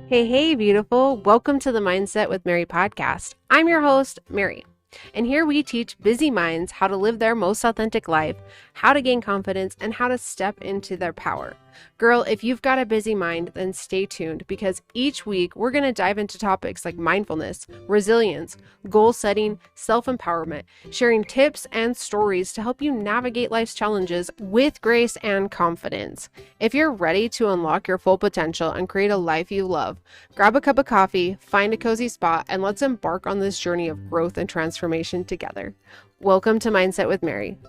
Hey, beautiful. Welcome to the Mindset with Mary podcast. I'm your host, Mary. And here we teach busy minds how to live their most authentic life, how to gain confidence, and how to step into their power. Girl, if you've got a busy mind, then stay tuned because each week we're going to dive into topics like mindfulness, resilience, goal setting, self-empowerment, sharing tips and stories to help you navigate life's challenges with grace and confidence. If you're ready to unlock your full potential and create a life you love, grab a cup of coffee, find a cozy spot, and let's embark on this journey of growth and transformation together. Welcome to Mindset with Mary.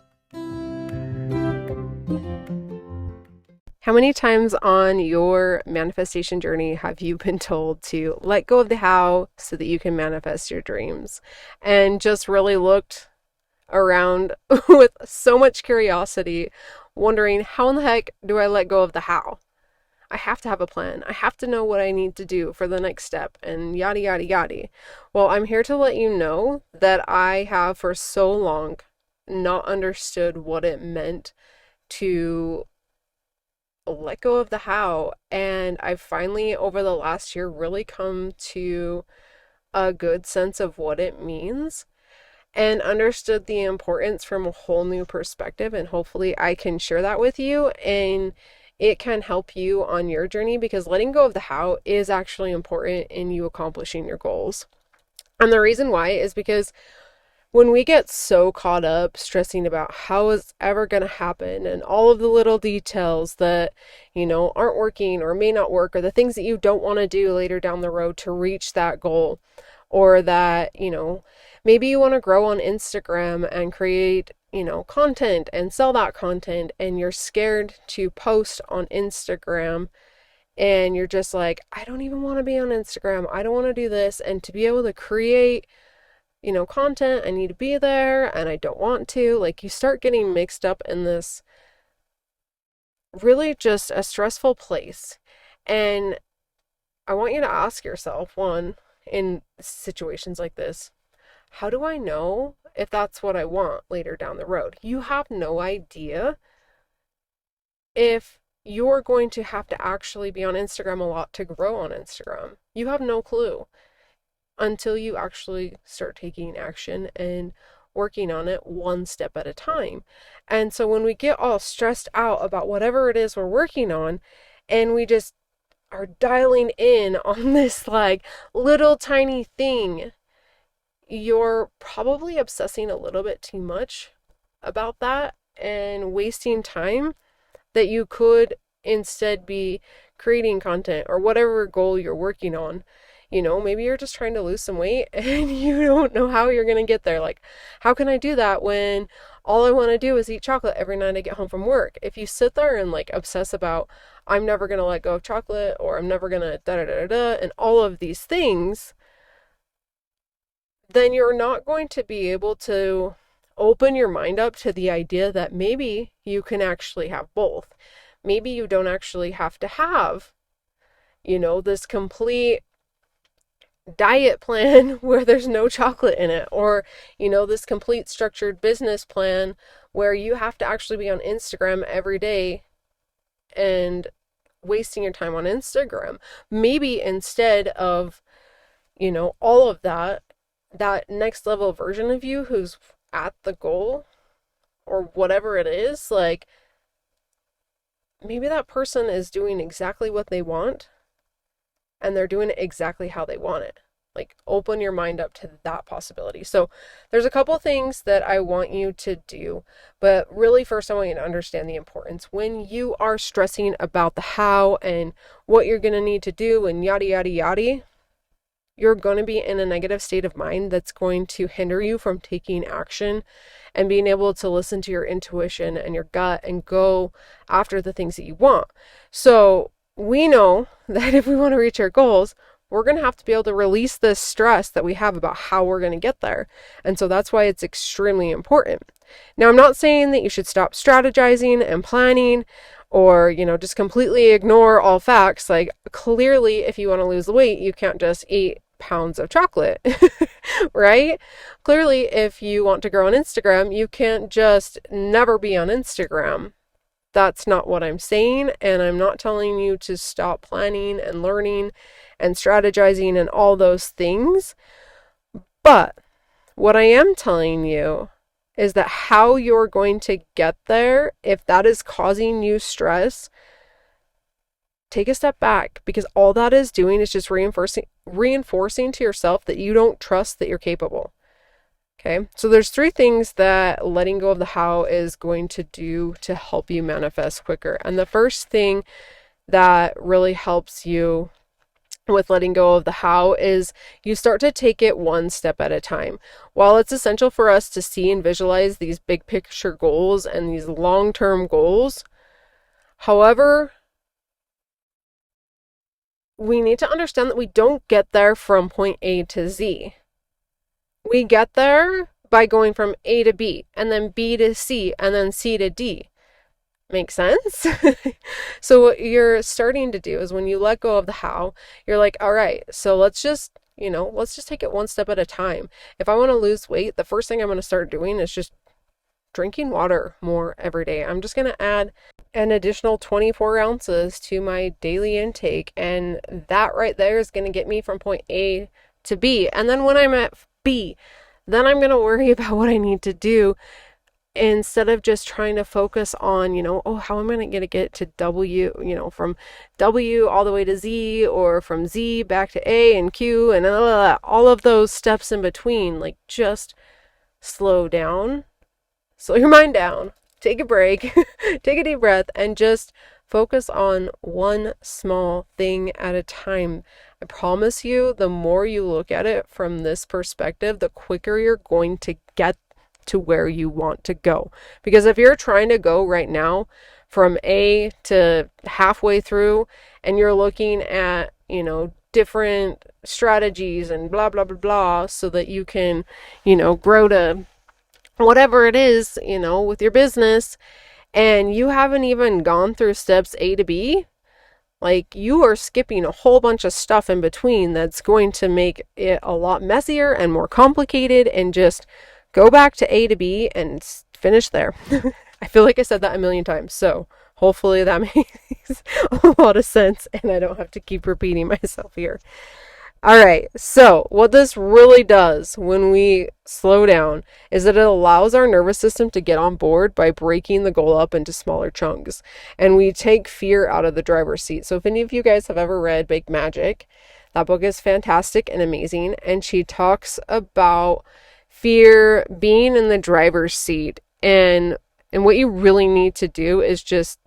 How many times on your manifestation journey have you been told to let go of the how so that you can manifest your dreams? And just really looked around with so much curiosity, wondering how in the heck do I let go of the how? I have to have a plan. I have to know what I need to do for the next step and yada, yada, yada. Well, I'm here to let you know that I have for so long not understood what it meant to let go of the how, and I've finally over the last year really come to a good sense of what it means and understood the importance from a whole new perspective, and hopefully I can share that with you and it can help you on your journey, because letting go of the how is actually important in you accomplishing your goals. And the reason why is because when we get so caught up stressing about how it's ever going to happen and all of the little details that, aren't working or may not work, or the things that you don't want to do later down the road to reach that goal, or that, maybe you want to grow on Instagram and create, content and sell that content, and you're scared to post on Instagram, and you're just like, I don't even want to be on Instagram. I don't want to do this. And to be able to create content, I need to be there and I don't want to. Like, you start getting mixed up in this really just a stressful place. And I want you to ask yourself, one, in situations like this, how do I know if that's what I want later down the road? You have no idea if you're going to have to actually be on Instagram a lot to grow on Instagram. You have no clue until you actually start taking action and working on it one step at a time. And so when we get all stressed out about whatever it is we're working on, and we just are dialing in on this like little tiny thing, you're probably obsessing a little bit too much about that and wasting time that you could instead be creating content or whatever goal you're working on. Maybe you're just trying to lose some weight and you don't know how you're going to get there. Like, how can I do that when all I want to do is eat chocolate every night I get home from work? If you sit there and like obsess about, I'm never going to let go of chocolate, or I'm never going to da da da da, and all of these things, then you're not going to be able to open your mind up to the idea that maybe you can actually have both. Maybe you don't actually have to have, this complete diet plan where there's no chocolate in it, or this complete structured business plan where you have to actually be on Instagram every day and wasting your time on Instagram. Maybe instead of all of that next level version of you who's at the goal or whatever it is, like, maybe that person is doing exactly what they want and they're doing it exactly how they want it. Like, open your mind up to that possibility. So there's a couple things that I want you to do, but really first I want you to understand the importance. When you are stressing about the how and what you're going to need to do and yada, yada, yada, you're going to be in a negative state of mind that's going to hinder you from taking action and being able to listen to your intuition and your gut and go after the things that you want. So we know that if we want to reach our goals, we're going to have to be able to release this stress that we have about how we're going to get there. And so that's why it's extremely important. Now, I'm not saying that you should stop strategizing and planning, or, just completely ignore all facts. Like, clearly, if you want to lose the weight, you can't just eat pounds of chocolate, right? Clearly, if you want to grow on Instagram, you can't just never be on Instagram. That's not what I'm saying, and I'm not telling you to stop planning and learning and strategizing and all those things. But what I am telling you is that how you're going to get there, if that is causing you stress, take a step back, because all that is doing is just reinforcing to yourself that you don't trust that you're capable. Okay, so there's three things that letting go of the how is going to do to help you manifest quicker. And the first thing that really helps you with letting go of the how is you start to take it one step at a time. While it's essential for us to see and visualize these big picture goals and these long-term goals, however, we need to understand that we don't get there from point A to Z. We get there by going from A to B, and then B to C, and then C to D. Make sense? So what you're starting to do is when you let go of the how, you're like, all right, so let's just take it one step at a time. If I want to lose weight, the first thing I'm going to start doing is just drinking water more every day. I'm just going to add an additional 24 ounces to my daily intake, and that right there is going to get me from point A to B. And then when I'm at B, then I'm going to worry about what I need to do instead of just trying to focus on, how am I going to get to W, from W all the way to Z, or from Z back to A and Q and all of those steps in between. Like, just slow down, slow your mind down, take a break, take a deep breath, and just focus on one small thing at a time. I promise you, the more you look at it from this perspective, the quicker you're going to get to where you want to go. Because if you're trying to go right now from A to halfway through, and you're looking at, different strategies and blah, blah, blah, blah, so that you can, grow to whatever it is, with your business, and you haven't even gone through steps A to B, like, you are skipping a whole bunch of stuff in between that's going to make it a lot messier and more complicated, and just go back to A to B and finish there. I feel like I said that a million times, so hopefully that makes a lot of sense and I don't have to keep repeating myself here. All right, so what this really does when we slow down is that it allows our nervous system to get on board by breaking the goal up into smaller chunks, and we take fear out of the driver's seat. So if any of you guys have ever read Big Magic, that book is fantastic and amazing, and she talks about fear being in the driver's seat, and what you really need to do is just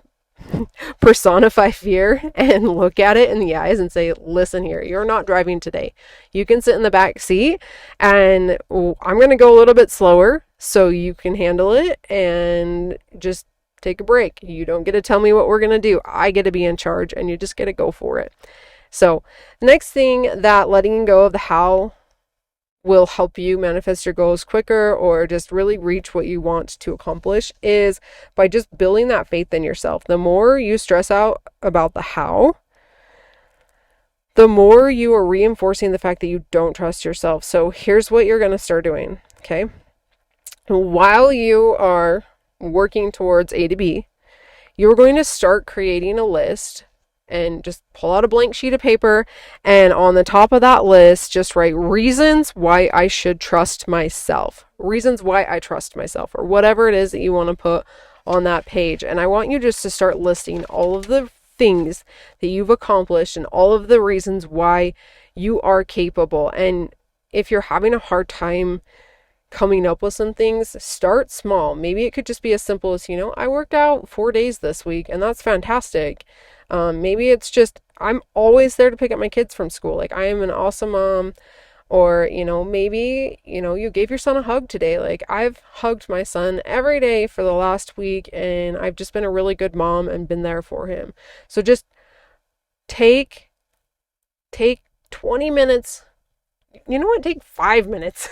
personify fear and look at it in the eyes and say, listen here, you're not driving today. You can sit in the back seat, and I'm going to go a little bit slower so you can handle it, and just take a break. You don't get to tell me what we're going to do. I get to be in charge, and you just get to go for it. So the next thing that letting go of the how will help you manifest your goals quicker, or just really reach what you want to accomplish, is by just building that faith in yourself. The more you stress out about the how, the more you are reinforcing the fact that you don't trust yourself. So here's what you're going to start doing, okay? While you are working towards A to B, you're going to start creating a list, and just pull out a blank sheet of paper, and on the top of that list, just write reasons why I should trust myself. Reasons why I trust myself, or whatever it is that you want to put on that page. And I want you just to start listing all of the things that you've accomplished and all of the reasons why you are capable. And if you're having a hard time coming up with some things, start small. Maybe it could just be as simple as, I worked out 4 days this week, and that's fantastic. Maybe it's just, I'm always there to pick up my kids from school. Like, I am an awesome mom. Or, maybe, you gave your son a hug today. Like, I've hugged my son every day for the last week, and I've just been a really good mom and been there for him. So just take 20 minutes. You know what? Take 5 minutes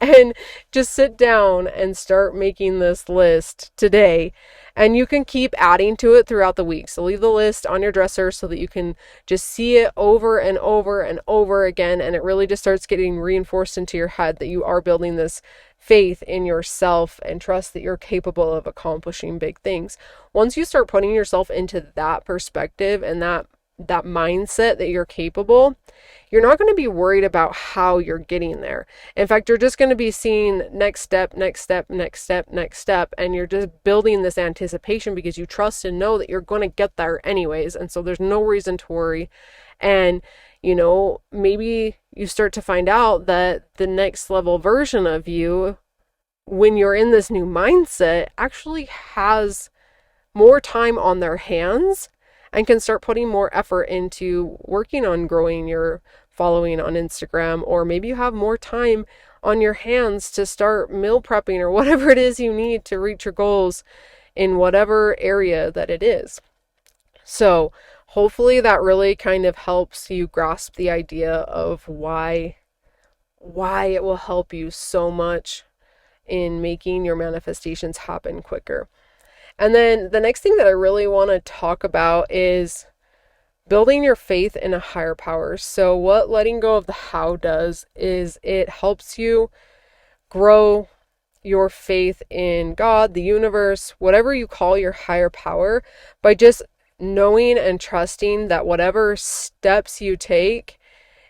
and just sit down and start making this list today, And you can keep adding to it throughout the week. So leave the list on your dresser so that you can just see it over and over and over again. And it really just starts getting reinforced into your head that you are building this faith in yourself and trust that you're capable of accomplishing big things. Once you start putting yourself into that perspective and that mindset that you're capable, you're not going to be worried about how you're getting there. In fact, you're just going to be seeing next step, next step, next step, next step, and you're just building this anticipation because you trust and know that you're going to get there anyways. And so there's no reason to worry. And, maybe you start to find out that the next level version of you, when you're in this new mindset, actually has more time on their hands and can start putting more effort into working on growing your following on Instagram, or maybe you have more time on your hands to start meal prepping or whatever it is you need to reach your goals in whatever area that it is. So hopefully that really kind of helps you grasp the idea of why it will help you so much in making your manifestations happen quicker. And then the next thing that I really want to talk about is building your faith in a higher power. So what letting go of the how does is it helps you grow your faith in God, the universe, whatever you call your higher power, by just knowing and trusting that whatever steps you take,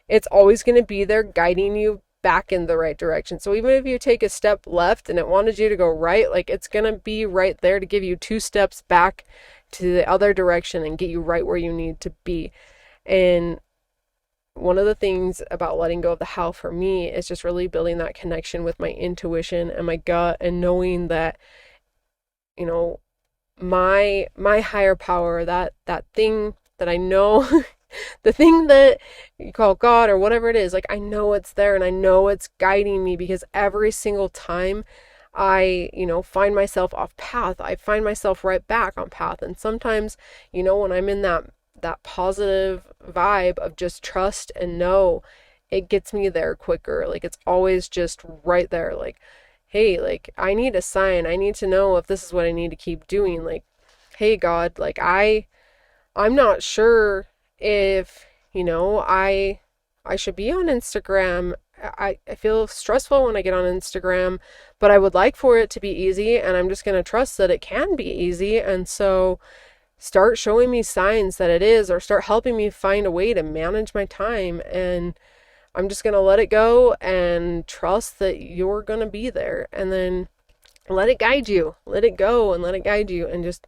it's always going to be there guiding you back in the right direction. So even if you take a step left and it wanted you to go right, like it's going to be right there to give you 2 steps back to the other direction and get you right where you need to be. And one of the things about letting go of the how for me is just really building that connection with my intuition and my gut, and knowing that, my higher power, that thing that I know, the thing that you call God or whatever it is, like I know it's there and I know it's guiding me, because every single time I, find myself off path, I find myself right back on path. And sometimes, when I'm in that positive vibe of just trust and know, it gets me there quicker. Like it's always just right there. Like, hey, like I need a sign. I need to know if this is what I need to keep doing. Like, hey God, like I'm not sure if, I should be on Instagram. I feel stressful when I get on Instagram, but I would like for it to be easy, and I'm just going to trust that it can be easy. And so start showing me signs that it is, or start helping me find a way to manage my time. And I'm just going to let it go and trust that you're going to be there, and then let it guide you. Let it go and let it guide you, and just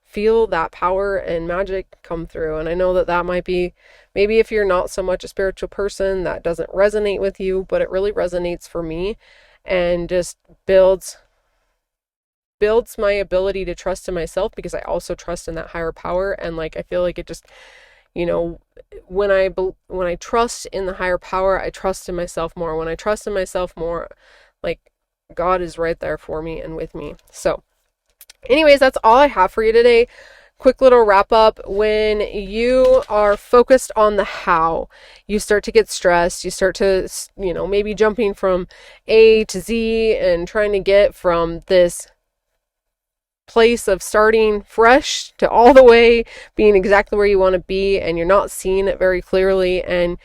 feel that power and magic come through. And I know that might be, maybe if you're not so much a spiritual person, that doesn't resonate with you, but it really resonates for me, and just builds my ability to trust in myself, because I also trust in that higher power. And like I feel like it just, when I trust in the higher power, I trust in myself more. When I trust in myself more, like God is right there for me and with me. So anyways, that's all I have for you today. Quick little wrap up. When you are focused on the how, you start to get stressed. You start to, maybe jumping from A to Z and trying to get from this place of starting fresh to all the way being exactly where you want to be, and you're not seeing it very clearly. And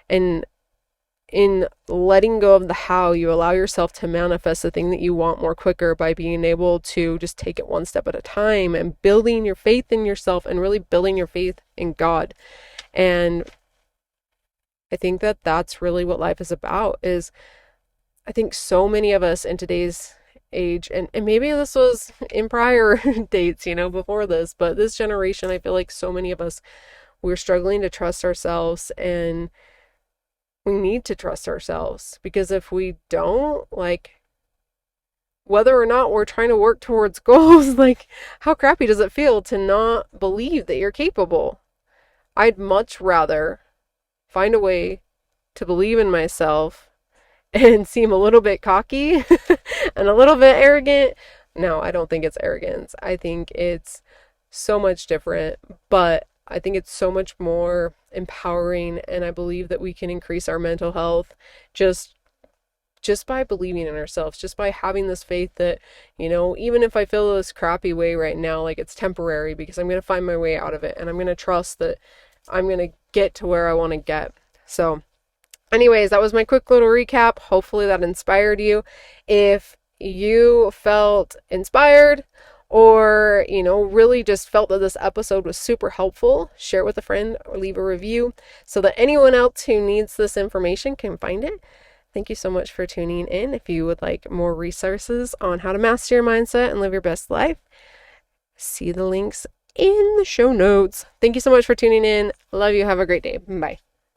in letting go of the how, you allow yourself to manifest the thing that you want more quicker by being able to just take it one step at a time, and building your faith in yourself, and really building your faith in God. And I think that that's really what life is about. Is I think so many of us in today's age, and maybe this was in prior dates, before this, but this generation, I feel like so many of us, we're struggling to trust ourselves, and we need to trust ourselves, because if we don't, like, whether or not we're trying to work towards goals, like, how crappy does it feel to not believe that you're capable? I'd much rather find a way to believe in myself and seem a little bit cocky and a little bit arrogant. No, I don't think it's arrogance. I think it's so much different, but I think it's so much more empowering, and I believe that we can increase our mental health just just by believing in ourselves, just by having this faith that, even if I feel this crappy way right now, like it's temporary because I'm going to find my way out of it, and I'm going to trust that I'm going to get to where I want to get. So anyways, that was my quick little recap. Hopefully that inspired you. If you felt inspired or, really just felt that this episode was super helpful, share it with a friend or leave a review so that anyone else who needs this information can find it. Thank you so much for tuning in. If you would like more resources on how to master your mindset and live your best life, see the links in the show notes. Thank you so much for tuning in. Love you. Have a great day. Bye.